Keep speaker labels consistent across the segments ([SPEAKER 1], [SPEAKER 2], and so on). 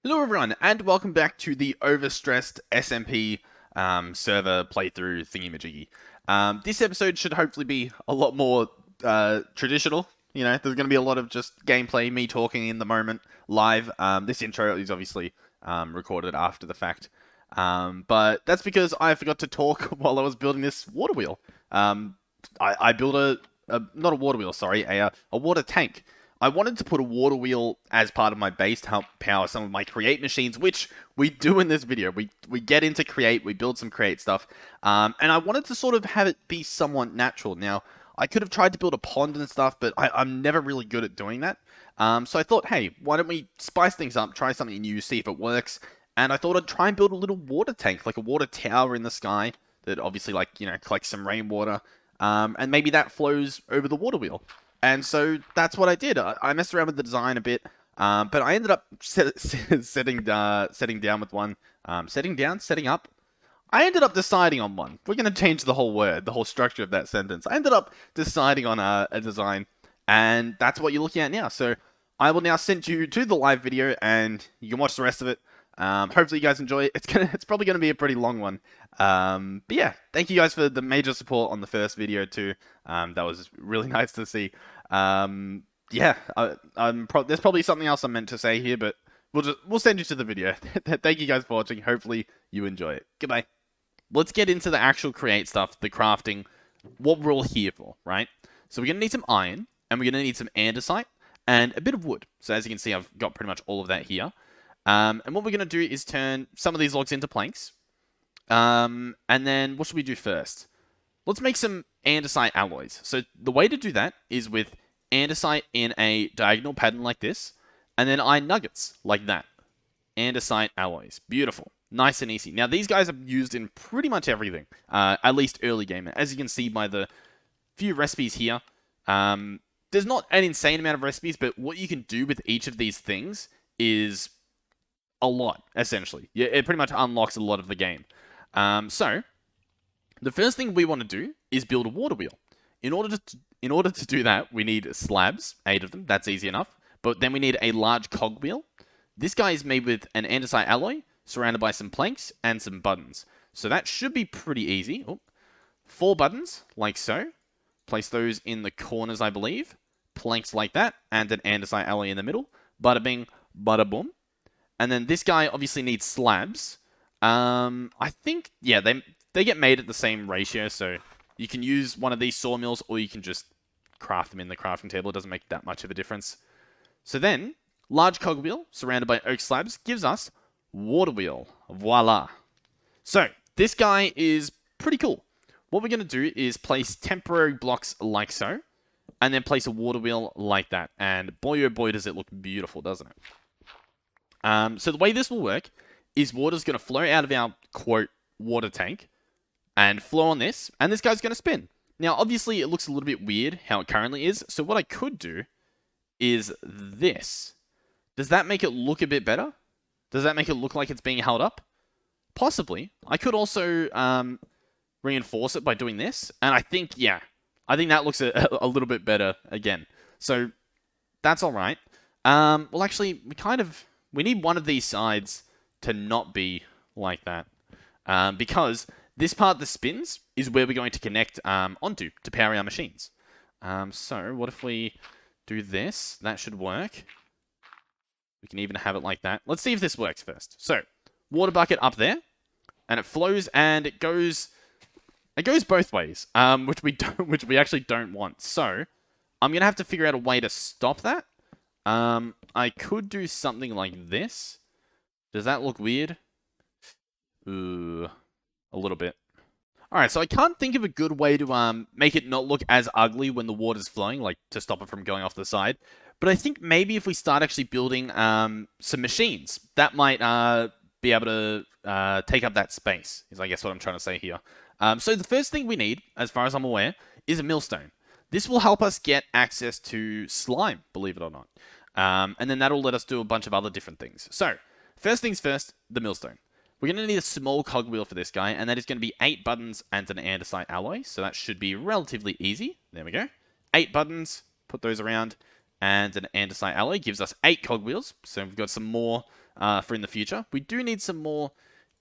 [SPEAKER 1] Hello everyone, and welcome back to the Overstressed SMP server playthrough thingy-majiggy. This episode should hopefully be a lot more traditional. You know, there's going to be a lot of just gameplay, me talking in the moment, live. This intro is obviously recorded after the fact. But that's because I forgot to talk while I was building this water wheel. I built not a water wheel, sorry, a water tank. I wanted to put a water wheel as part of my base to help power some of my create machines, which we do in this video. We get into create, we build some create stuff, and I wanted to sort of have it be somewhat natural. Now, I could have tried to build a pond and stuff, but I'm never really good at doing that. So I thought, hey, why don't we spice things up, try something new, see if it works. And I thought I'd try and build a little water tank, like a water tower in the sky that obviously, like, you know, collects some rainwater, and maybe that flows over the water wheel. And so that's what I did. I messed around with the design a bit, but I ended up setting down with one. Setting up. I ended up deciding on one. We're going to change the whole word, the whole structure of that sentence. I ended up deciding on a design, and that's what you're looking at now. So I will now send you to the live video, and you can watch the rest of it. Hopefully you guys enjoy it. It's probably gonna be a pretty long one. But yeah, thank you guys for the major support on the first video too. That was really nice to see. Yeah, there's probably something else I meant to say here, but we'll send you to the video. Thank you guys for watching. Hopefully you enjoy it. Goodbye. Let's get into the actual create stuff, the crafting, what we're all here for, right? So we're gonna need some iron, and we're gonna need some andesite, and a bit of wood. So as you can see, I've got pretty much all of that here. And what we're going to do is turn some of these logs into planks. And then what should we do first? Let's make some andesite alloys. So the way to do that is with andesite in a diagonal pattern like this, and then iron nuggets like that. Andesite alloys. Beautiful. Nice and easy. Now, these guys are used in pretty much everything, at least early game. As you can see by the few recipes here, there's not an insane amount of recipes, but what you can do with each of these things is a lot, essentially. Yeah, it pretty much unlocks a lot of the game. So, the first thing we want to do is build a water wheel. In order to do that, we need slabs, 8 of them. That's easy enough. But then we need a large cogwheel. This guy is made with an andesite alloy, surrounded by some planks and some buttons. So that should be pretty easy. Oh, 4 buttons, like so. Place those in the corners, I believe. Planks like that, and an andesite alloy in the middle. Bada bing, bada boom. And then this guy obviously needs slabs. I think, yeah, they get made at the same ratio, so you can use one of these sawmills, or you can just craft them in the crafting table. It doesn't make that much of a difference. So then, large cogwheel surrounded by oak slabs gives us water wheel. Voila. So, this guy is pretty cool. What we're going to do is place temporary blocks like so, and then place a water wheel like that. And boy, oh boy, does it look beautiful, doesn't it? So the way this will work is water's going to flow out of our, quote, water tank and flow on this, and this guy's going to spin. Now, obviously, it looks a little bit weird how it currently is, so what I could do is this. Does that make it look a bit better? Does that make it look like it's being held up? Possibly. I could also reinforce it by doing this, and I think, yeah, I think that looks a little bit better again. So, that's alright. Well, actually, we need one of these sides to not be like that. Because this part that spins is where we're going to connect onto to power our machines. So what if we do this? That should work. We can even have it like that. Let's see if this works first. So, water bucket up there. And it flows and it goes both ways. Which we actually don't want. So, I'm going to have to figure out a way to stop that. I could do something like this. Does that look weird? Ooh, a little bit. Alright, so I can't think of a good way to make it not look as ugly when the water's flowing, like to stop it from going off the side. But I think maybe if we start actually building some machines, that might be able to take up that space, is I guess what I'm trying to say here. So the first thing we need, as far as I'm aware, is a millstone. This will help us get access to slime, believe it or not. And then that'll let us do a bunch of other different things. So, first things first, the millstone. We're going to need a small cogwheel for this guy, and that is going to be 8 buttons and an andesite alloy. So that should be relatively easy. There we go. 8 buttons, put those around, and an andesite alloy gives us 8 cogwheels. So we've got some more for in the future. We do need some more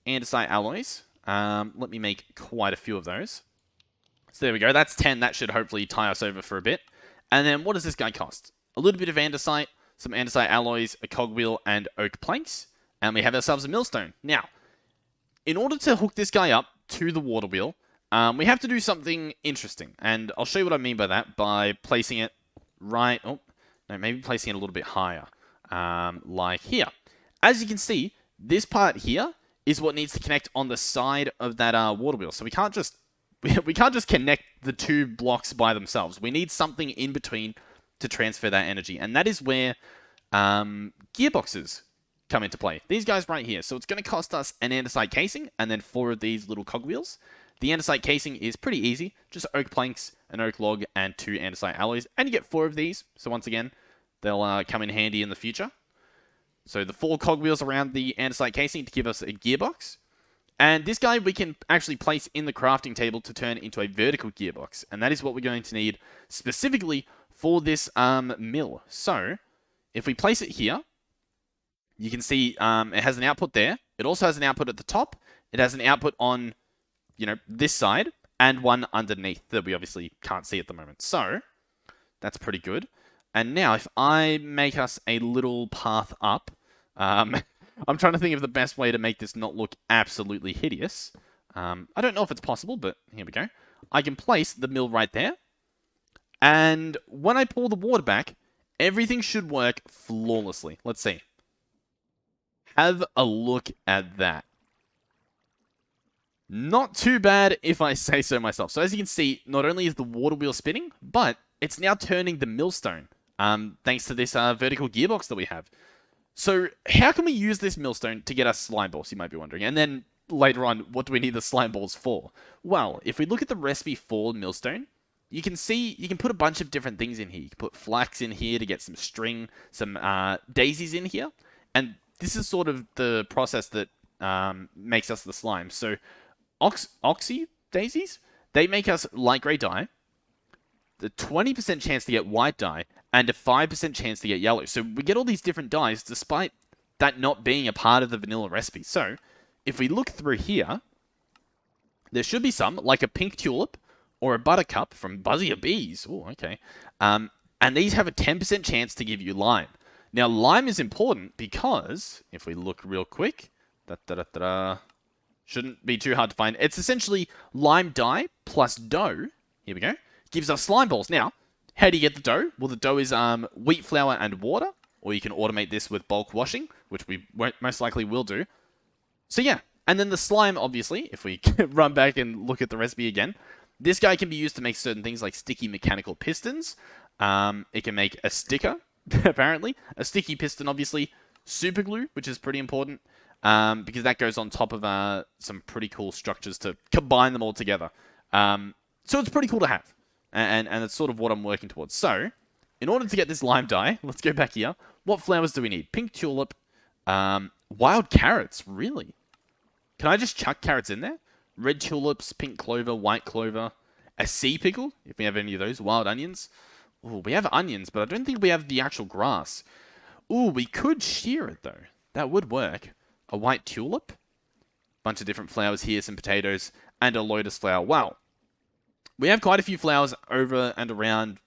[SPEAKER 1] Andesite Alloys. Let me make quite a few of those. So there we go. That's 10. That should hopefully tie us over for a bit. And then what does this guy cost? A little bit of andesite, some andesite alloys, a cogwheel, and oak planks. And we have ourselves a millstone. Now, in order to hook this guy up to the water wheel, we have to do something interesting. And I'll show you what I mean by that by placing it right... Oh, no, maybe placing it a little bit higher. Like here. As you can see, this part here is what needs to connect on the side of that water wheel. So we can't just connect the two blocks by themselves. We need something in between to transfer that energy. And that is where gearboxes come into play. These guys right here. So it's going to cost us an andesite casing and then 4 of these little cogwheels. The andesite casing is pretty easy. Just oak planks, an oak log, and 2 andesite alloys. And you get 4 of these. So once again, they'll come in handy in the future. So the 4 cogwheels around the andesite casing to give us a gearbox. And this guy we can actually place in the crafting table to turn into a vertical gearbox. And that is what we're going to need specifically for this mill. So if we place it here, you can see it has an output there. It also has an output at the top. It has an output on, this side and one underneath that we obviously can't see at the moment. So that's pretty good. And now if I make us a little path up, I'm trying to think of the best way to make this not look absolutely hideous. I don't know if it's possible, but here we go. I can place the mill right there. And when I pull the water back, everything should work flawlessly. Let's see. Have a look at that. Not too bad if I say so myself. So as you can see, not only is the water wheel spinning, but it's now turning the millstone. Thanks to this vertical gearbox that we have. So how can we use this millstone to get us slime balls, you might be wondering. And then later on, what do we need the slime balls for? Well, if we look at the recipe for millstone, you can see you can put a bunch of different things in here. You can put flax in here to get some string, some daisies in here. And this is sort of the process that makes us the slime. So oxy daisies, they make us light grey dye, the 20% chance to get white dye, and a 5% chance to get yellow. So we get all these different dyes despite that not being a part of the vanilla recipe. So if we look through here, there should be some, like a pink tulip or a buttercup from Buzzier Bees. Oh, okay. And these have a 10% chance to give you lime. Now, lime is important because, if we look real quick, shouldn't be too hard to find. It's essentially lime dye plus dough. Here we go. Gives us slime balls. Now, how do you get the dough? Well, the dough is wheat flour and water, or you can automate this with bulk washing, which we most likely will do. So yeah, and then the slime, obviously, if we run back and look at the recipe again, this guy can be used to make certain things like sticky mechanical pistons. It can make a sticker, apparently. A sticky piston, obviously. Super glue, which is pretty important, because that goes on top of some pretty cool structures to combine them all together. So it's pretty cool to have. And it's sort of what I'm working towards. So, in order to get this lime dye, let's go back here. What flowers do we need? Pink tulip, wild carrots, really? Can I just chuck carrots in there? Red tulips, pink clover, white clover, a sea pickle, if we have any of those, wild onions. Ooh, we have onions, but I don't think we have the actual grass. Ooh, we could shear it, though. That would work. A white tulip, bunch of different flowers here, some potatoes, and a lotus flower. Wow. We have quite a few flowers over and around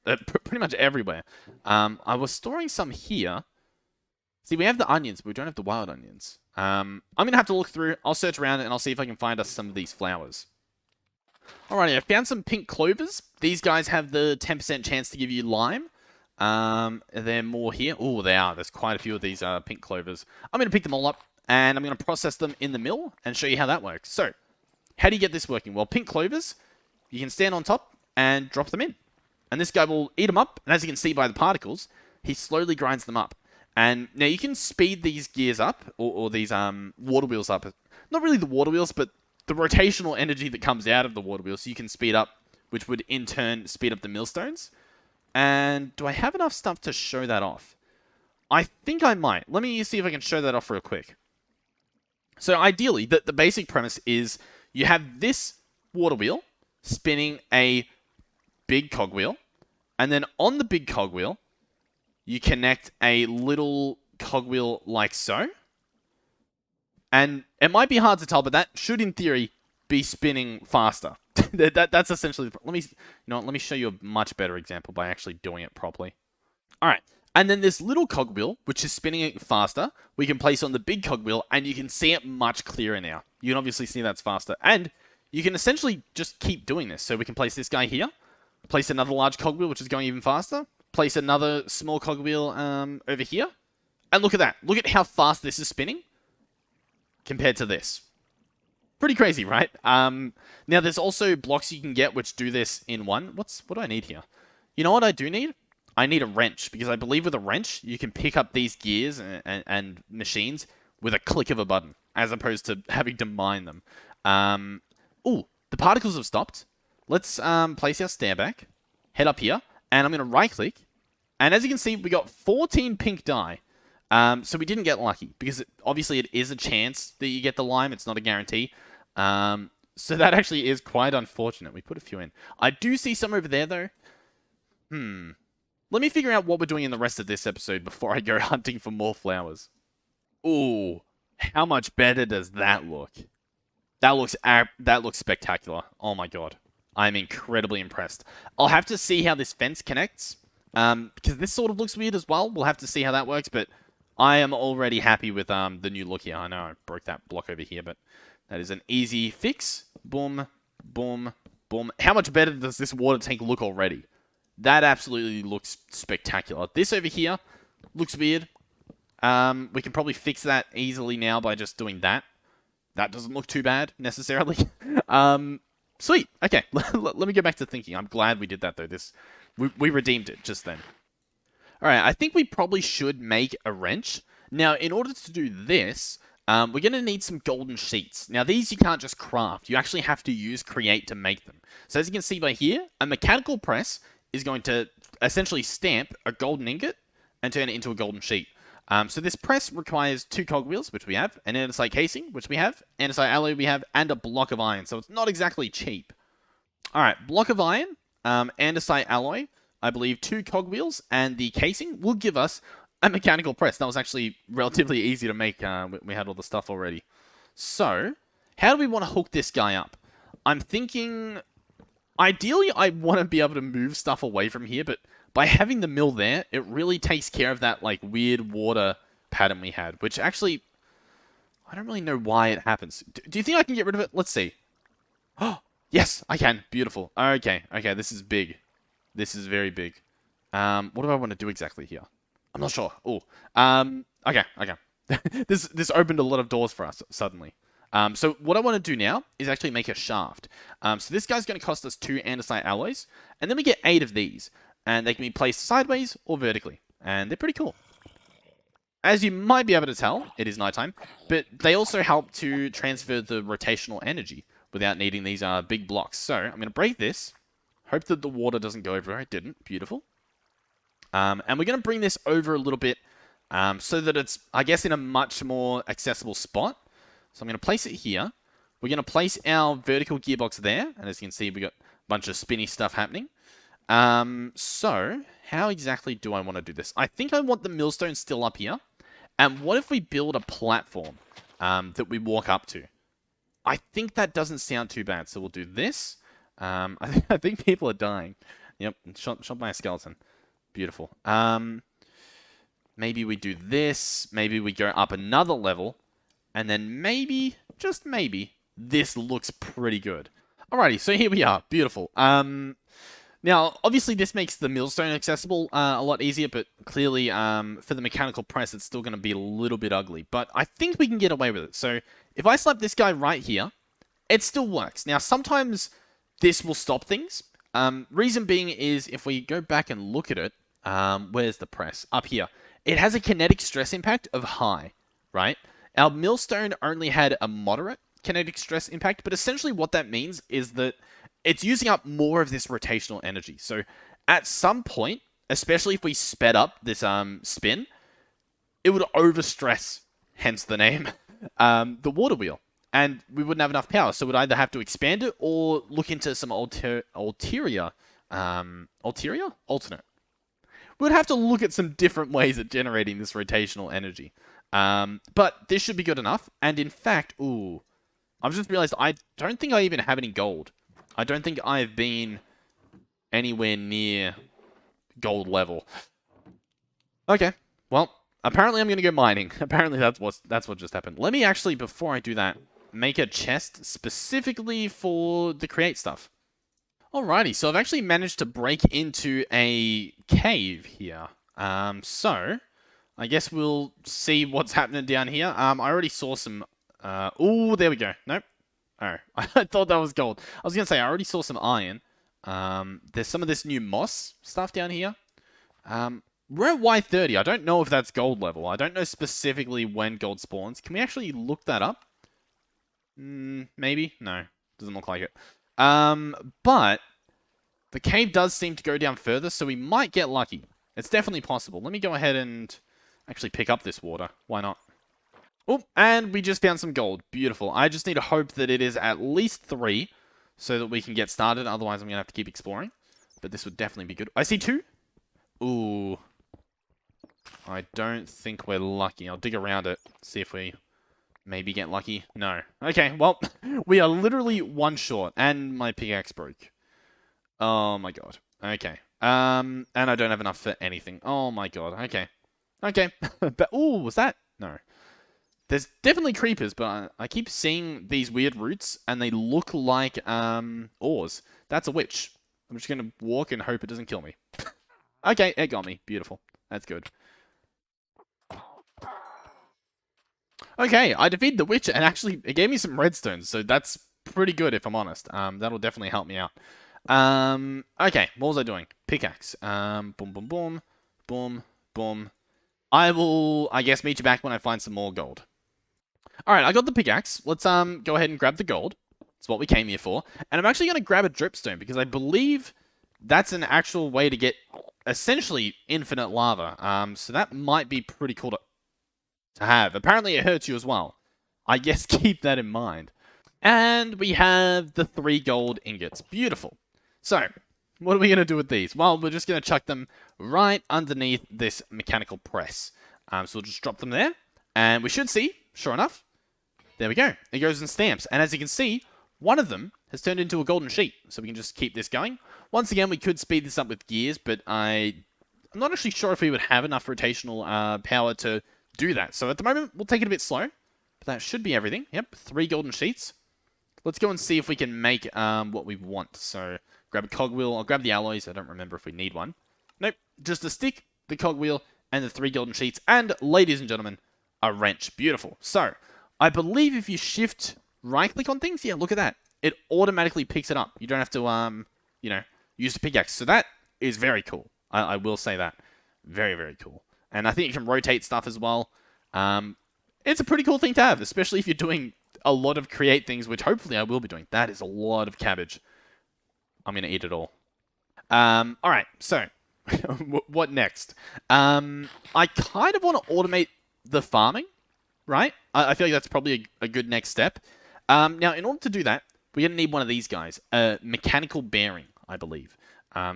[SPEAKER 1] pretty much everywhere. I was storing some here. See, we have the onions, but we don't have the wild onions. I'm going to have to look through. I'll search around and I'll see if I can find us some of these flowers. Alrighty, I found some pink clovers. These guys have the 10% chance to give you lime. There are more here. Oh, they are. There's quite a few of these pink clovers. I'm going to pick them all up and I'm going to process them in the mill and show you how that works. So, how do you get this working? Well, pink clovers, you can stand on top and drop them in. And this guy will eat them up. And as you can see by the particles, he slowly grinds them up. And now you can speed these gears up, or these water wheels up. Not really the water wheels, but the rotational energy that comes out of the water wheels. So you can speed up, which would in turn speed up the millstones. And do I have enough stuff to show that off? I think I might. Let me see if I can show that off real quick. So ideally, the basic premise is you have this water wheel spinning a big cogwheel. And then on the big cogwheel, you connect a little cogwheel like so. And it might be hard to tell, but that should, in theory, be spinning faster. That's essentially... Let me show you a much better example by actually doing it properly. All right. And then this little cogwheel, which is spinning it faster, we can place on the big cogwheel, and you can see it much clearer now. You can obviously see that's faster. And you can essentially just keep doing this. So we can place this guy here, place another large cogwheel, which is going even faster, place another small cogwheel over here, and look at that. Look at how fast this is spinning compared to this. Pretty crazy, right? Now, there's also blocks you can get which do this in one. What do I need here? You know what I do need? I need a wrench, because I believe with a wrench, you can pick up these gears and machines with a click of a button, as opposed to having to mine them. Ooh, the particles have stopped. Let's place our stair back, head up here, and I'm going to right-click. And as you can see, we got 14 pink dye. So we didn't get lucky, because obviously it is a chance that you get the lime. It's not a guarantee. So that actually is quite unfortunate. We put a few in. I do see some over there, though. Let me figure out what we're doing in the rest of this episode before I go hunting for more flowers. Ooh, how much better does that look? That looks spectacular. Oh my god. I'm incredibly impressed. I'll have to see how this fence connects. Because this sort of looks weird as well. We'll have to see how that works, but I am already happy with the new look here. I know I broke that block over here, but that is an easy fix. Boom, boom, boom. How much better does this water tank look already? That absolutely looks spectacular. This over here looks weird. We can probably fix that easily now by just doing that. That doesn't look too bad, necessarily. Sweet. Okay, let me go back to thinking. I'm glad we did that, though. We redeemed it just then. Alright, I think we probably should make a wrench. Now, in order to do this, we're going to need some golden sheets. Now, these you can't just craft. You actually have to use Create to make them. So as you can see by here, a mechanical press is going to essentially stamp a golden ingot and turn it into a golden sheet. So this press requires 2 cogwheels, which we have, an andesite casing, which we have, andesite alloy we have, and a block of iron. So it's not exactly cheap. Alright, block of iron, andesite alloy, I believe 2 cogwheels, and the casing will give us a mechanical press. That was actually relatively easy to make. We had all the stuff already. So, how do we want to hook this guy up? I'm thinking... Ideally, I want to be able to move stuff away from here, but by having the mill there, it really takes care of that, like, weird water pattern we had, which actually... I don't really know why it happens. Do you think I can get rid of it? Let's see. Oh, yes, I can. Beautiful. Okay, this is big. This is very big. What do I want to do exactly here? I'm not sure. Oh, okay. This opened a lot of doors for us, suddenly. So what I want to do now is actually make a shaft. So this guy's going to cost us 2 andesite alloys, and then we get 8 of these, and they can be placed sideways or vertically, and they're pretty cool. As you might be able to tell, it is nighttime, but they also help to transfer the rotational energy without needing these big blocks. So I'm going to break this, hope that the water doesn't go over. It didn't. Beautiful. And we're going to bring this over a little bit so that it's, I guess, in a much more accessible spot. So I'm going to place it here. We're going to place our vertical gearbox there. And as you can see, we've got a bunch of spinny stuff happening. So how exactly do I want to do this? I think I want the millstone still up here. And what if we build a platform that we walk up to? I think that doesn't sound too bad. So we'll do this. I think people are dying. Yep, shot by a skeleton. Beautiful. Maybe we do this. Maybe we go up another level. And then maybe, just maybe, this looks pretty good. Alrighty, so here we are. Beautiful. Now, obviously this makes the millstone accessible a lot easier, but clearly for the mechanical press, it's still going to be a little bit ugly. But I think we can get away with it. So if I slap this guy right here, it still works. Now, sometimes this will stop things. Reason being is if we go back and look at it, where's the press? Up here. It has a kinetic stress impact of high, right? Our millstone only had a moderate kinetic stress impact, but essentially what that means is that it's using up more of this rotational energy. So at some point, especially if we sped up this spin, it would overstress, hence the name, the water wheel. And we wouldn't have enough power, so we'd either have to expand it or look into some alternate. we'd have to look at some different ways of generating this rotational energy. But this should be good enough. And in fact, ooh, I've just realized I don't think I even have any gold. I don't think I've been anywhere near gold level. Okay, well, apparently I'm going to go mining. Apparently that's what just happened. Let me actually, before I do that, make a chest specifically for the create stuff. Alrighty, so I've actually managed to break into a cave here. So I guess we'll see what's happening down here. I already saw some... oh, there we go. Nope. Oh, I thought that was gold. I was going to say, I already saw some iron. There's some of this new moss stuff down here. We're at Y30. I don't know if that's gold level. I don't know specifically when gold spawns. Can we actually look that up? Maybe? No. Doesn't look like it. But the cave does seem to go down further, so we might get lucky. It's definitely possible. Let me go ahead and actually pick up this water. Why not? Oh, and we just found some gold. Beautiful. I just need to hope that it is at least 3 so that we can get started. Otherwise, I'm going to have to keep exploring. But this would definitely be good. I see 2. Ooh. I don't think we're lucky. I'll dig around it. See if we maybe get lucky. No. Okay, well, we are literally 1 short. And my pickaxe broke. Oh my god. Okay. And I don't have enough for anything. Oh my god. Okay. Okay. But, ooh, was that? No. There's definitely creepers, but I keep seeing these weird roots, and they look like, ores. That's a witch. I'm just gonna walk and hope it doesn't kill me. Okay, it got me. Beautiful. That's good. Okay, I defeated the witch, and actually, it gave me some redstone, so that's pretty good, if I'm honest. That'll definitely help me out. Okay, what was I doing? Pickaxe. Boom, boom, boom. Boom, boom. I will, I guess, meet you back when I find some more gold. Alright, I got the pickaxe. Let's go ahead and grab the gold. That's what we came here for. And I'm actually going to grab a dripstone, because I believe that's an actual way to get, essentially, infinite lava. So that might be pretty cool to have. Apparently it hurts you as well. I guess keep that in mind. And we have the 3 gold ingots. Beautiful. So, what are we going to do with these? Well, we're just going to chuck them right underneath this mechanical press. So we'll just drop them there. And we should see, sure enough, there we go. It goes in stamps. And as you can see, one of them has turned into a golden sheet. So we can just keep this going. Once again, we could speed this up with gears, but I'm not actually sure if we would have enough rotational power to do that. So at the moment, we'll take it a bit slow. But that should be everything. Yep, 3 golden sheets. Let's go and see if we can make what we want. So grab a cogwheel. I'll grab the alloys. I don't remember if we need one. Nope, just a stick, the cogwheel, and the 3 golden sheets. And, ladies and gentlemen, a wrench. Beautiful. So, I believe if you shift right-click on things, yeah, look at that. It automatically picks it up. You don't have to, you know, use the pickaxe. So that is very cool. I will say that. Very, very cool. And I think you can rotate stuff as well. It's a pretty cool thing to have, especially if you're doing a lot of create things, which hopefully I will be doing. That is a lot of cabbage. I'm going to eat it all. Alright, so, what next? I kind of want to automate the farming, right? I feel like that's probably a good next step. Now, in order to do that, we're going to need one of these guys. A mechanical bearing, I believe.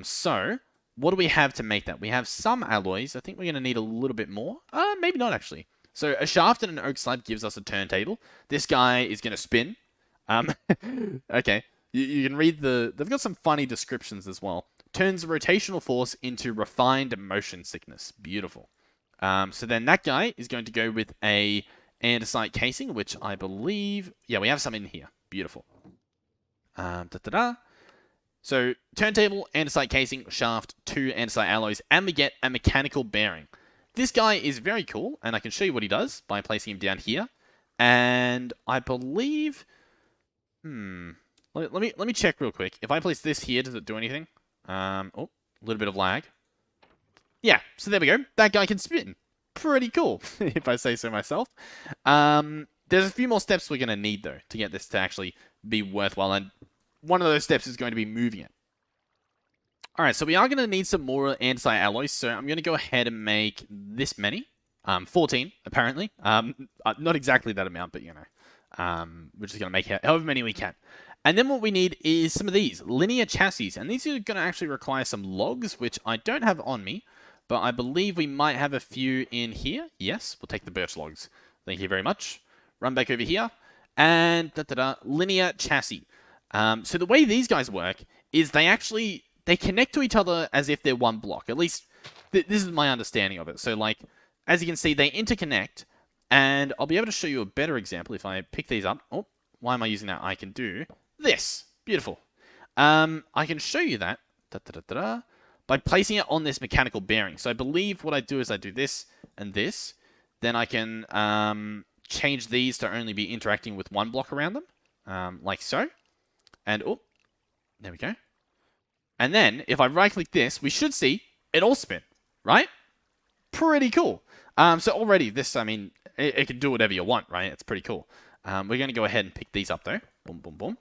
[SPEAKER 1] So, what do we have to make that? We have some alloys. I think we're going to need a little bit more. Maybe not, actually. So, a shaft and an oak slab gives us a turntable. This guy is going to spin. Okay. You can read they've got some funny descriptions as well. Turns rotational force into refined motion sickness. Beautiful. So then that guy is going to go with a andesite casing, which I believe... Yeah, we have some in here. Beautiful. So, turntable, andesite casing, shaft, 2 andesite alloys, and we get a mechanical bearing. This guy is very cool, and I can show you what he does by placing him down here. And I believe... Let me check real quick. If I place this here, does it do anything? Oh, a little bit of lag. Yeah, so there we go. That guy can spin. Pretty cool, if I say so myself. There's a few more steps we're going to need, though, to get this to actually be worthwhile. And one of those steps is going to be moving it. Alright, so we are going to need some more andesite alloys. So I'm going to go ahead and make this many. 14, apparently. Not exactly that amount, but, you know. We're just going to make however many we can. And then what we need is some of these linear chassis. And these are going to actually require some logs, which I don't have on me. but I believe we might have a few in here. Yes, we'll take the birch logs. Thank you very much. Run back over here. And linear chassis. So the way these guys work is they connect to each other as if they're one block. At least this is my understanding of it. So like, as you can see, they interconnect, and I'll be able to show you a better example if I pick these up. Oh, why am I using that? I can do this. Beautiful. I can show you that by placing it on this mechanical bearing. So I believe what I do is I do this and this. Then I can change these to only be interacting with one block around them, like so. And, oh, there we go. And then, if I right-click this, we should see it all spin, right? Pretty cool. So already, this, I mean, it can do whatever you want, right? It's pretty cool. We're going to go ahead and pick these up, though. Boom, boom, boom.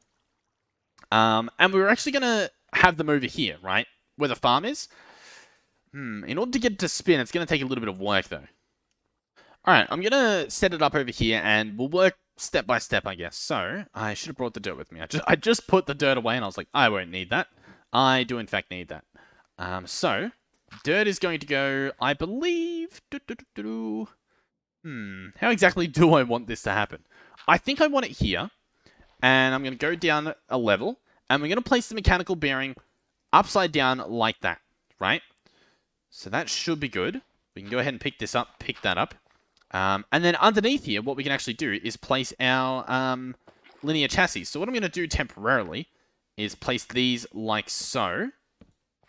[SPEAKER 1] And we're actually going to have them over here, right? Where the farm is. In order to get it to spin, it's going to take a little bit of work, though. Alright, I'm going to set it up over here, and we'll work step by step, I guess. So, I should have brought the dirt with me. I just put the dirt away, and I was like, I won't need that. I do, in fact, need that. So, dirt is going to go, I believe... how exactly do I want this to happen? I think I want it here, and I'm going to go down a level, and we're going to place the mechanical bearing upside down like that, right? So that should be good. We can go ahead and pick this up, pick that up. And then underneath here, what we can actually do is place our linear chassis. So what I'm going to do temporarily is place these like so,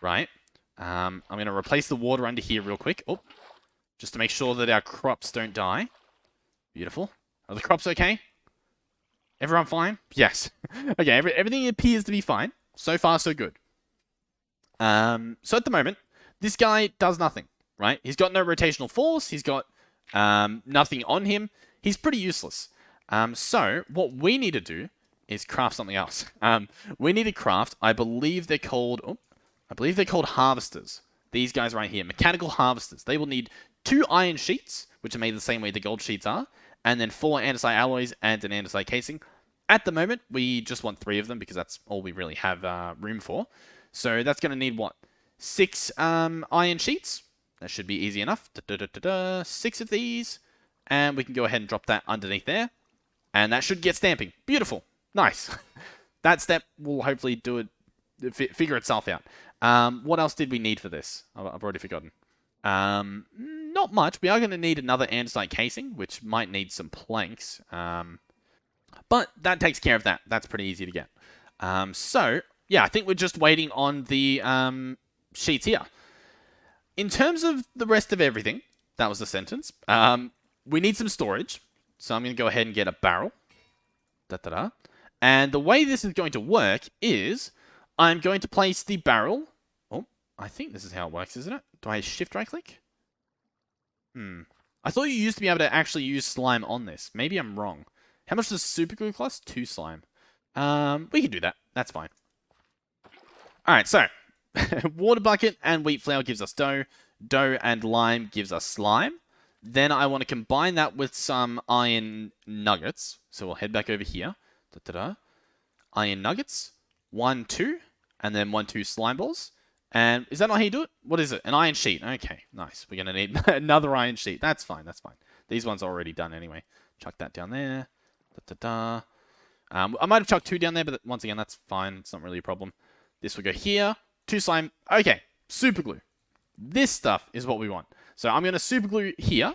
[SPEAKER 1] right? I'm going to replace the water under here real quick. Oh, just to make sure that our crops don't die. Beautiful. Are the crops okay? Everyone fine? Yes. Okay, everything appears to be fine. So far, so good. So at the moment, this guy does nothing, right? He's got no rotational force. He's got nothing on him. He's pretty useless. So what we need to do is craft something else. We need to craft, I believe they're called harvesters. These guys right here, mechanical harvesters. They will need 2 iron sheets, which are made the same way the gold sheets are, and then 4 andesite alloys and an andesite casing. At the moment, we just want 3 of them because that's all we really have room for. So that's going to need what? 6 iron sheets. That should be easy enough. 6 of these. And we can go ahead and drop that underneath there. And that should get stamping. Beautiful. Nice. That step will hopefully do it, figure itself out. What else did we need for this? I've already forgotten. Not much. We are going to need another andesite casing, which might need some planks. But that takes care of that. That's pretty easy to get. So, yeah, I think we're just waiting on the sheets here. In terms of the rest of everything, that was the sentence, we need some storage. So I'm going to go ahead and get a barrel. And the way this is going to work is I'm going to place the barrel. Oh, I think this is how it works, isn't it? Do I shift right click? I thought you used to be able to actually use slime on this. Maybe I'm wrong. How much does super glue cost? 2 slime. We can do that. That's fine. Alright, so water bucket and wheat flour gives us dough. Dough and lime gives us slime. Then I want to combine that with some iron nuggets. So we'll head back over here. Iron nuggets. 1, 2. And then 1, 2 slime balls. And is that not how you do it? What is it? An iron sheet. Okay, nice. We're going to need another iron sheet. That's fine, that's fine. These ones are already done anyway. Chuck that down there. I might have chucked 2 down there, but once again, that's fine. It's not really a problem. This will go here. 2 slime. Okay, super glue. This stuff is what we want. So I'm going to super glue here.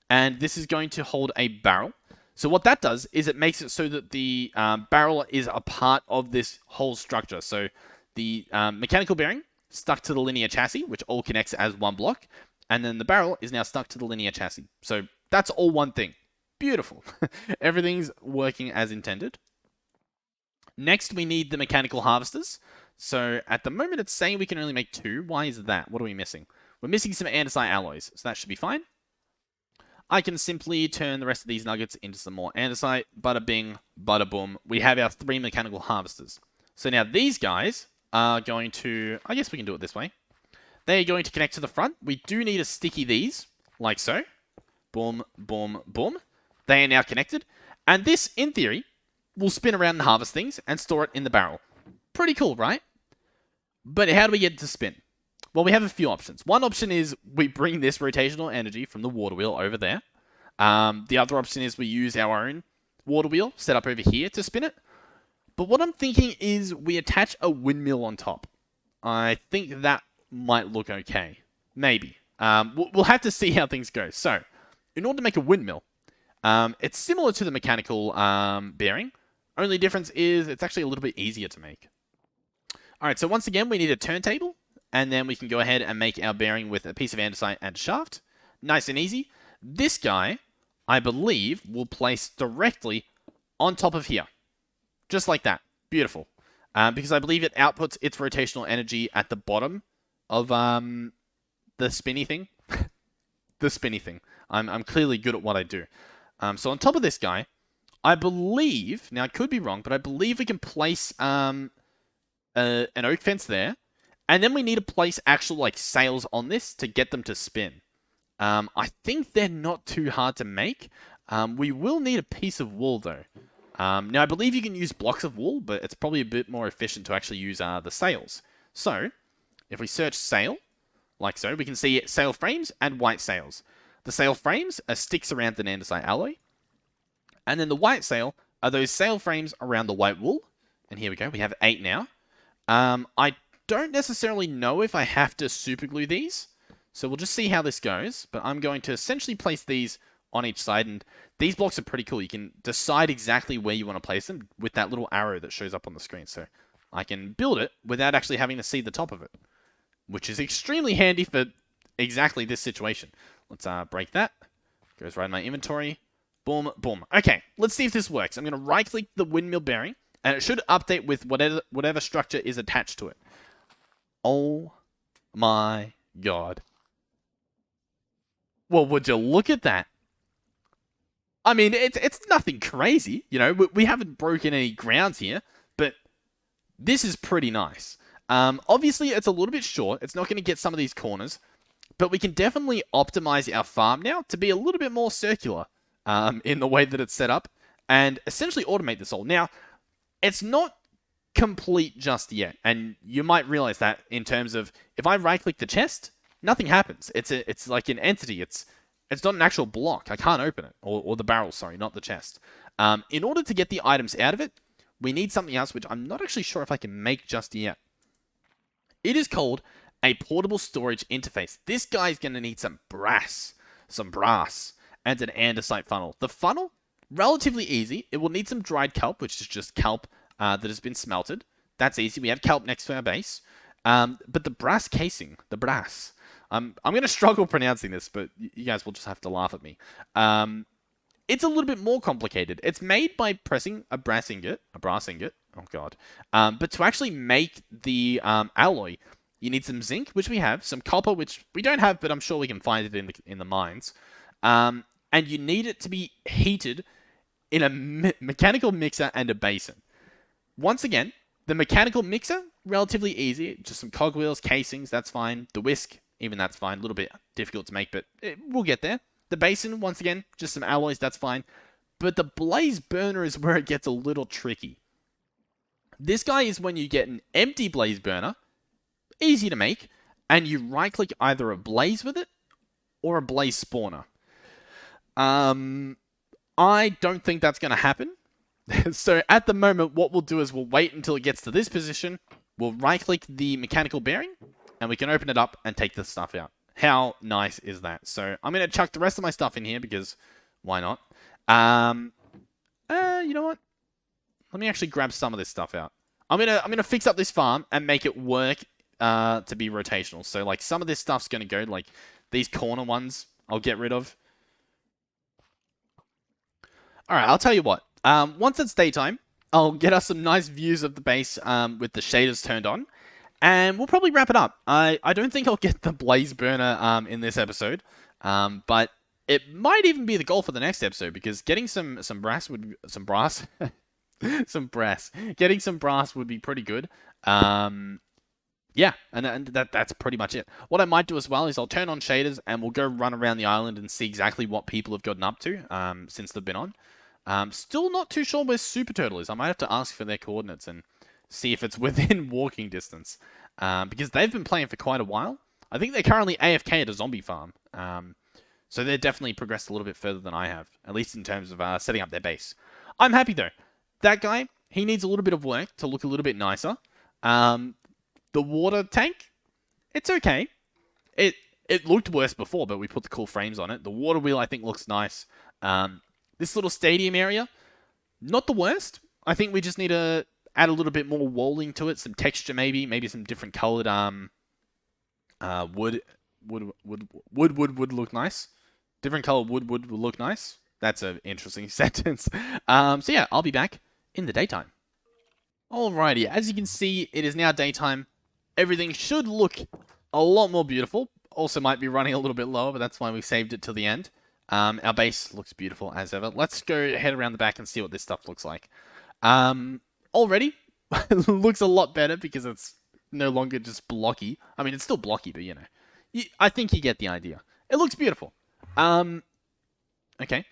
[SPEAKER 1] And this is going to hold a barrel. So what that does is it makes it so that the barrel is a part of this whole structure. So the mechanical bearing stuck to the linear chassis, which all connects as one block. And then the barrel is now stuck to the linear chassis. So that's all one thing. Beautiful. Everything's working as intended. Next, we need the mechanical harvesters. So at the moment, it's saying we can only make 2. Why is that? What are we missing? We're missing some andesite alloys, so that should be fine. I can simply turn the rest of these nuggets into some more andesite. Bada bing, bada boom. We have our 3 mechanical harvesters. So now these guys are going to... I guess we can do it this way. They are going to connect to the front. We do need to sticky these, like so. Boom, boom, boom. They are now connected. And this, in theory, will spin around and harvest things and store it in the barrel. Pretty cool, right? But how do we get it to spin? Well, we have a few options. One option is we bring this rotational energy from the water wheel over there. The other option is we use our own water wheel set up over here to spin it. But what I'm thinking is we attach a windmill on top. I think that might look okay. Maybe. We'll have to see how things go. So, in order to make a windmill, it's similar to the mechanical bearing. Only difference is it's actually a little bit easier to make. Alright, so once again, we need a turntable. And then we can go ahead and make our bearing with a piece of andesite and a shaft. Nice and easy. This guy, I believe, will place directly on top of here. Just like that. Beautiful. Because I believe it outputs its rotational energy at the bottom of the spinny thing. The spinny thing. I'm clearly good at what I do. So on top of this guy, I believe, now I could be wrong, but I believe we can place an oak fence there. And then we need to place actual like sails on this to get them to spin. I think they're not too hard to make. We will need a piece of wool though. Now I believe you can use blocks of wool, but it's probably a bit more efficient to actually use the sails. So, if we search sail, like so, we can see sail frames and white sails. The sail frames are sticks around an andesite alloy. And then the white sail are those sail frames around the white wool. And here we go, we have 8 now. I don't necessarily know if I have to super glue these, so we'll just see how this goes, but I'm going to essentially place these on each side, and these blocks are pretty cool. You can decide exactly where you want to place them with that little arrow that shows up on the screen, so I can build it without actually having to see the top of it, which is extremely handy for exactly this situation. Let's break that. Goes right in my inventory. Boom, boom. Okay, let's see if this works. I'm going to right-click the windmill bearing, and it should update with whatever structure is attached to it. Oh my god. Well, would you look at that? I mean, it's nothing crazy, you know, we haven't broken any grounds here, but this is pretty nice. Obviously, it's a little bit short. It's not going to get some of these corners, but we can definitely optimize our farm now to be a little bit more circular in the way that it's set up, and essentially automate this all. Now, it's not complete just yet, and you might realize that in terms of if I right click the chest, nothing happens. It's like an entity. It's not an actual block. I can't open it, or the barrel, sorry, not the chest. In order to get the items out of it, we need something else which I'm not actually sure if I can make just yet. It is called a portable storage interface. This guy's going to need some brass, and an andesite funnel. The funnel, relatively easy. It will need some dried kelp, which is just kelp that has been smelted. That's easy. We have kelp next to our base. But the brass casing, I'm going to struggle pronouncing this, but you guys will just have to laugh at me. It's a little bit more complicated. It's made by pressing a brass ingot. Oh, God. But to actually make the alloy, you need some zinc, which we have, some copper, which we don't have, but I'm sure we can find it in the mines. And you need it to be heated in a mechanical mixer and a basin. Once again, the mechanical mixer, relatively easy. Just some cogwheels, casings, that's fine. The whisk, even that's fine. A little bit difficult to make, but we'll get there. The basin, once again, just some alloys, that's fine. But the blaze burner is where it gets a little tricky. This guy is when you get an empty blaze burner, easy to make, and you right-click either a blaze with it or a blaze spawner. I don't think that's going to happen. So at the moment, what we'll do is we'll wait until it gets to this position. We'll right-click the mechanical bearing, and we can open it up and take the stuff out. How nice is that? So I'm going to chuck the rest of my stuff in here because why not? You know what? Let me actually grab some of this stuff out. I'm gonna fix up this farm and make it work to be rotational. So like some of this stuff's going to go, like these corner ones I'll get rid of. Alright, I'll tell you what. Once it's daytime, I'll get us some nice views of the base with the shaders turned on. And we'll probably wrap it up. I don't think I'll get the blaze burner in this episode. But it might even be the goal for the next episode. Because getting some brass would... Some brass? Some brass. Getting some brass would be pretty good. Yeah, and that's pretty much it. What I might do as well is I'll turn on shaders and we'll go run around the island and see exactly what people have gotten up to since they've been on. Still not too sure where Super Turtle is. I might have to ask for their coordinates and see if it's within walking distance. Because they've been playing for quite a while. I think they're currently AFK at a zombie farm. So they're definitely progressed a little bit further than I have, at least in terms of setting up their base. I'm happy though. That guy, he needs a little bit of work to look a little bit nicer. The water tank, it's okay. It looked worse before, but we put the cool frames on it. The water wheel, I think, looks nice. This little stadium area, not the worst. I think we just need to add a little bit more walling to it, some texture maybe some different colored wood would look nice. Different colored wood would look nice. That's an interesting sentence. So yeah, I'll be back in the daytime. Alrighty, as you can see, it is now daytime. Everything should look a lot more beautiful. Also might be running a little bit lower, but that's why we saved it till the end. Our base looks beautiful as ever. Let's go head around the back and see what this stuff looks like. Already, it looks a lot better because it's no longer just blocky. I mean, it's still blocky, but you know. I think you get the idea. It looks beautiful. Okay.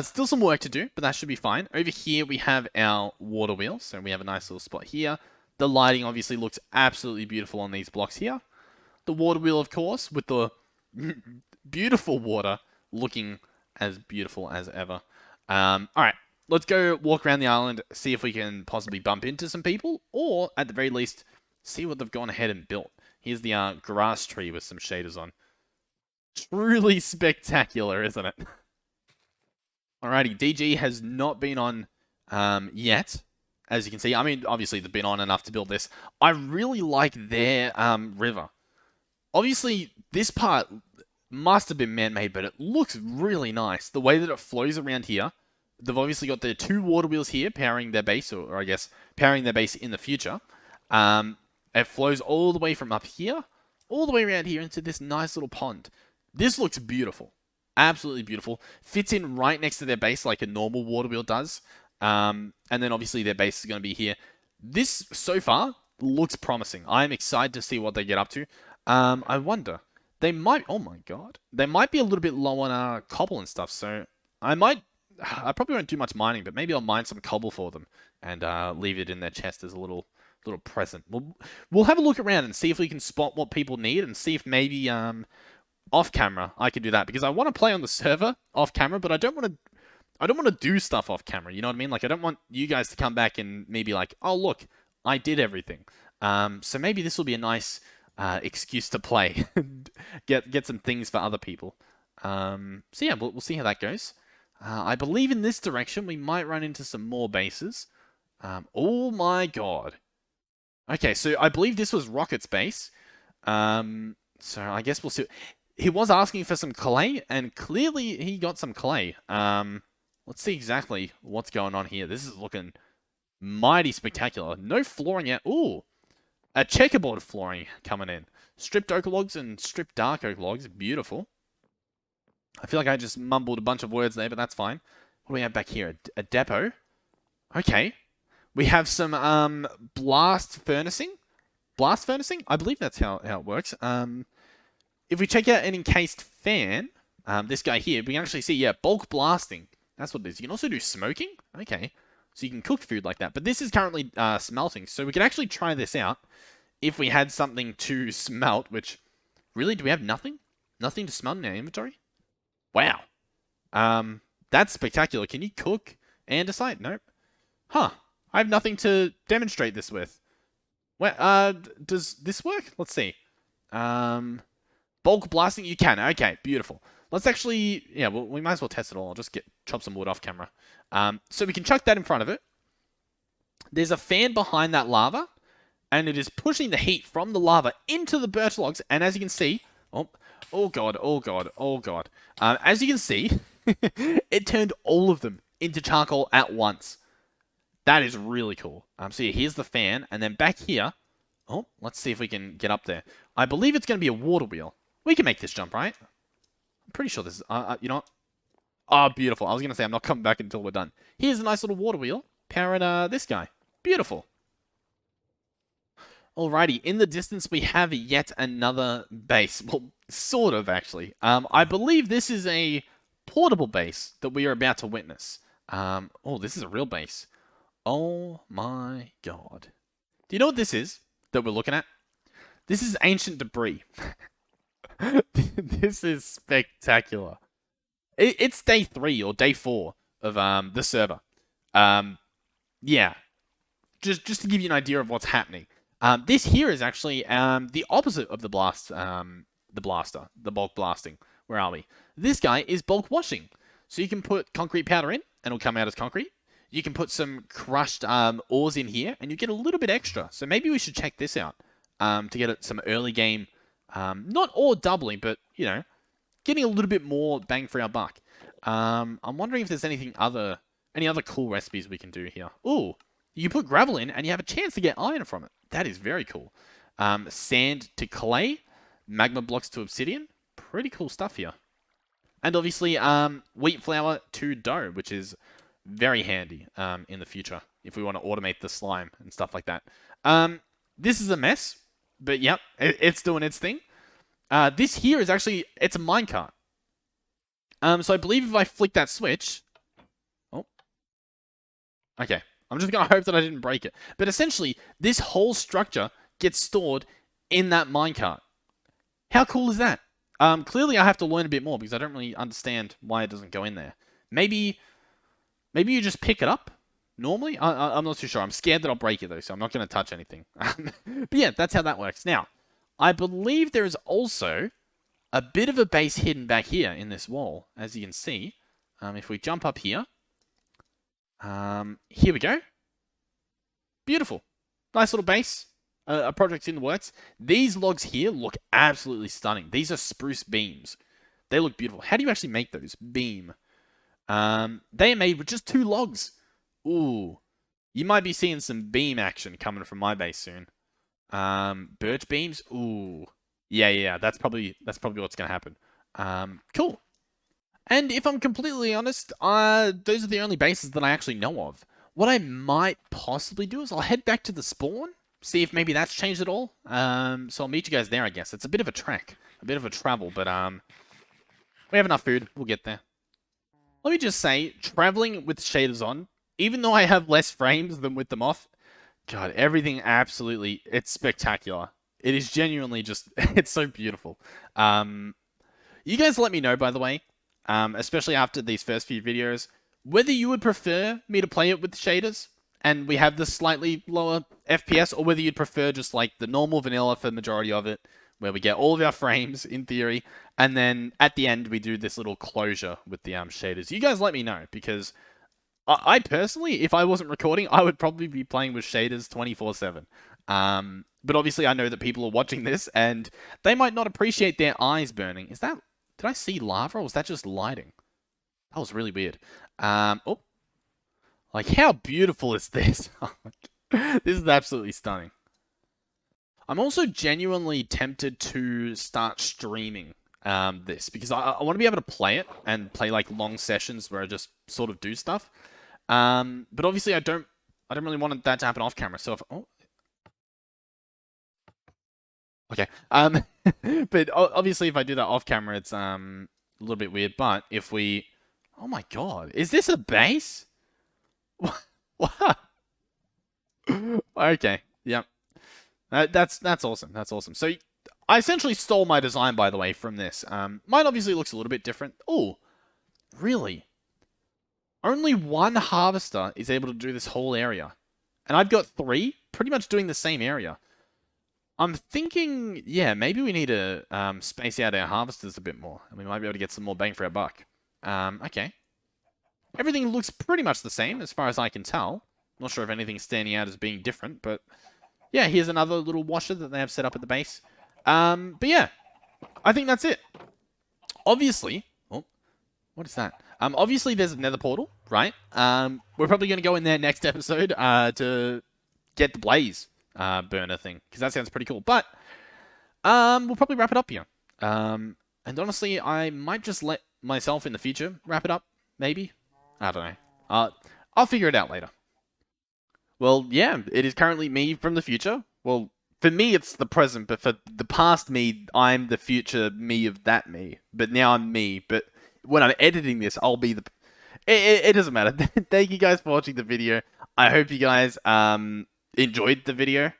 [SPEAKER 1] Still some work to do, but that should be fine. Over here, we have our water wheel. So we have a nice little spot here. The lighting obviously looks absolutely beautiful on these blocks here. The water wheel, of course, with the beautiful water looking as beautiful as ever. Alright, let's go walk around the island, see if we can possibly bump into some people, or at the very least, see what they've gone ahead and built. Here's the grass tree with some shaders on. Truly spectacular, isn't it? Alrighty, DG has not been on yet, as you can see. I mean, obviously, they've been on enough to build this. I really like their river. Obviously, this part must have been man-made, but it looks really nice. The way that it flows around here. They've obviously got their two water wheels here powering their base, or I guess powering their base in the future. It flows all the way from up here, all the way around here into this nice little pond. This looks beautiful. Absolutely beautiful. Fits in right next to their base like a normal water wheel does. And then obviously their base is going to be here. This, so far, looks promising. I'm excited to see what they get up to. I wonder. They might... Oh my god. They might be a little bit low on cobble and stuff, so I probably won't do much mining, but maybe I'll mine some cobble for them and leave it in their chest as a little present. We'll have a look around and see if we can spot what people need and see if maybe off camera I can do that, because I want to play on the server off camera, but I don't want to do stuff off camera. You know what I mean? Like, I don't want you guys to come back and maybe like, oh look, I did everything. So maybe this will be a nice excuse to play, get some things for other people. So yeah, we'll see how that goes. I believe in this direction we might run into some more bases. Oh my god. Okay, so I believe this was Rocket's base. So I guess we'll see. He was asking for some clay, and clearly he got some clay. Let's see exactly what's going on here. This is looking mighty spectacular. No flooring yet. Ooh, a checkerboard flooring coming in. Stripped oak logs and stripped dark oak logs. Beautiful. I feel like I just mumbled a bunch of words there, but that's fine. What do we have back here? A depot. Okay. We have some blast furnacing. Blast furnacing? I believe that's how it works. If we check out an encased fan, this guy here, we can actually see, yeah, bulk blasting. That's what it is. You can also do smoking. Okay. So you can cook food like that. But this is currently smelting, so we can actually try this out if we had something to smelt, which, really, do we have nothing? Nothing to smelt in our inventory? Wow. That's spectacular. Can you cook andesite? Nope. Huh. I have nothing to demonstrate this with. Well, does this work? Let's see. Bulk blasting, you can. Okay, beautiful. Let's actually, yeah, well, we might as well test it all. I'll just chop some wood off camera. So we can chuck that in front of it. There's a fan behind that lava, and it is pushing the heat from the lava into the birch logs. And as you can see, oh god, oh god, oh god. As you can see, it turned all of them into charcoal at once. That is really cool. So yeah, here's the fan, and then back here, oh, let's see if we can get up there. I believe it's going to be a water wheel. We can make this jump, right? I'm pretty sure this is, you know what? Oh, beautiful. I was going to say I'm not coming back until we're done. Here's a nice little water wheel powering this guy. Beautiful. Alrighty, in the distance we have yet another base. Well, sort of, actually. I believe this is a portable base that we are about to witness. Oh, this is a real base. Oh my god. Do you know what this is that we're looking at? This is ancient debris. This is spectacular. It's day 3 or day 4 of the server. Yeah, just to give you an idea of what's happening. This here is actually the opposite of the blaster, the bulk blasting. Where are we? This guy is bulk washing. So you can put concrete powder in, and it'll come out as concrete. You can put some crushed ores in here, and you get a little bit extra. So maybe we should check this out to get some early game, not ore doubling, but, you know, getting a little bit more bang for our buck. I'm wondering if there's any other cool recipes we can do here. Ooh, you put gravel in, and you have a chance to get iron from it. That is very cool. Sand to clay, magma blocks to obsidian. Pretty cool stuff here. And obviously, wheat flour to dough, which is very handy in the future if we want to automate the slime and stuff like that. This is a mess, but yep, it's doing its thing. This here is actually, it's a minecart. So I believe if I flick that switch... Oh. Okay. I'm just going to hope that I didn't break it. But essentially, this whole structure gets stored in that minecart. How cool is that? Clearly I have to learn a bit more because I don't really understand why it doesn't go in there. Maybe you just pick it up normally? I'm not too sure. I'm scared that I'll break it though, so I'm not going to touch anything. But yeah, that's how that works. Now, I believe there is also a bit of a base hidden back here in this wall, as you can see. If we jump up here. Here we go. Beautiful. Nice little base. A project in the works. These logs here look absolutely stunning. These are spruce beams. They look beautiful. How do you actually make those? Beam. They are made with just 2 logs. Ooh. You might be seeing some beam action coming from my base soon. Birch beams. Ooh. Yeah. That's probably what's gonna happen. Cool. And if I'm completely honest, those are the only bases that I actually know of. What I might possibly do is I'll head back to the spawn, see if maybe that's changed at all. So I'll meet you guys there, I guess. It's a bit of a trek, a bit of a travel, but we have enough food. We'll get there. Let me just say, traveling with shaders on, even though I have less frames than with them off, God, everything absolutely, it's spectacular. It is genuinely just, it's so beautiful. You guys let me know, by the way, especially after these first few videos, whether you would prefer me to play it with shaders and we have the slightly lower FPS, or whether you'd prefer just like the normal vanilla for the majority of it, where we get all of our frames in theory, and then at the end we do this little closure with the shaders. You guys let me know, because I personally, if I wasn't recording, I would probably be playing with shaders 24/7. But obviously I know that people are watching this and they might not appreciate their eyes burning. Did I see lava, or was that just lighting? That was really weird. Oh. Like, how beautiful is this? This is absolutely stunning. I'm also genuinely tempted to start streaming this, because I want to be able to play it and play like long sessions where I just sort of do stuff. But obviously I don't really want that to happen off camera. So okay. But obviously if I do that off camera, it's a little bit weird. But if we, oh my God, is this a base? What? Okay. Yep. That's awesome. That's awesome. So I essentially stole my design, by the way, from this. Mine obviously looks a little bit different. Oh, really? Only 1 harvester is able to do this whole area. And I've got 3 pretty much doing the same area. I'm thinking, yeah, maybe we need to space out our harvesters a bit more. And we might be able to get some more bang for our buck. Okay. Everything looks pretty much the same, as far as I can tell. Not sure if anything's standing out as being different, but... yeah, here's another little washer that they have set up at the base. But yeah, I think that's it. Obviously... oh, what is that? Obviously there's a nether portal, right? We're probably going to go in there next episode to get the blaze burner thing, because that sounds pretty cool. But we'll probably wrap it up here. And honestly, I might just let myself in the future wrap it up, maybe. I don't know. I'll figure it out later. Well, yeah, it is currently me from the future. Well, for me, it's the present, but for the past me, I'm the future me of that me. But now I'm me. But when I'm editing this, I'll be the... It doesn't matter. Thank you guys for watching the video. I hope you guys enjoyed the video.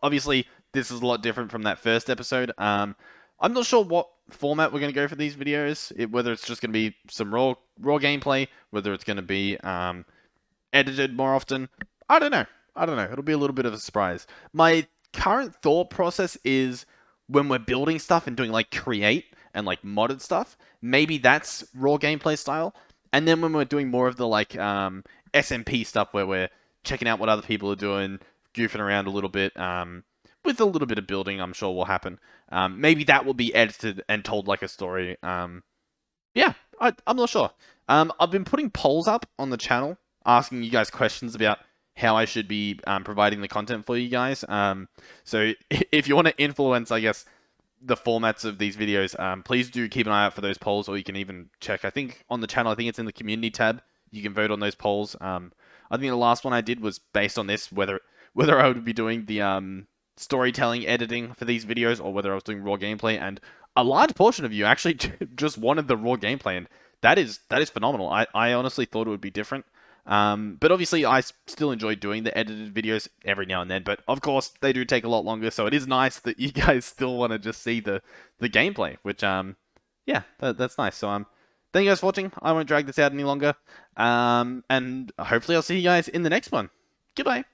[SPEAKER 1] Obviously, this is a lot different from that first episode. I'm not sure what format we're going to go for these videos. Whether it's just going to be some raw gameplay, whether it's going to be edited more often. I don't know. I don't know. It'll be a little bit of a surprise. My current thought process is when we're building stuff and doing like create and like modded stuff, maybe that's raw gameplay style. And then when we're doing more of the like SMP stuff where we're checking out what other people are doing, goofing around a little bit, with a little bit of building, I'm sure will happen. Maybe that will be edited and told like a story. Yeah, I'm not sure. I've been putting polls up on the channel asking you guys questions about how I should be providing the content for you guys. So if you want to influence, I guess, the formats of these videos, please do keep an eye out for those polls, or you can even check. I think on the channel, I think it's in the community tab. You can vote on those polls. I think the last one I did was based on this, whether I would be doing the storytelling editing for these videos or whether I was doing raw gameplay, and a large portion of you actually just wanted the raw gameplay, and that is phenomenal. I honestly thought it would be different. But obviously, I still enjoy doing the edited videos every now and then. But of course, they do take a lot longer, so it is nice that you guys still want to just see the gameplay, which yeah, that's nice. So thank you guys for watching. I won't drag this out any longer. And hopefully, I'll see you guys in the next one. Goodbye.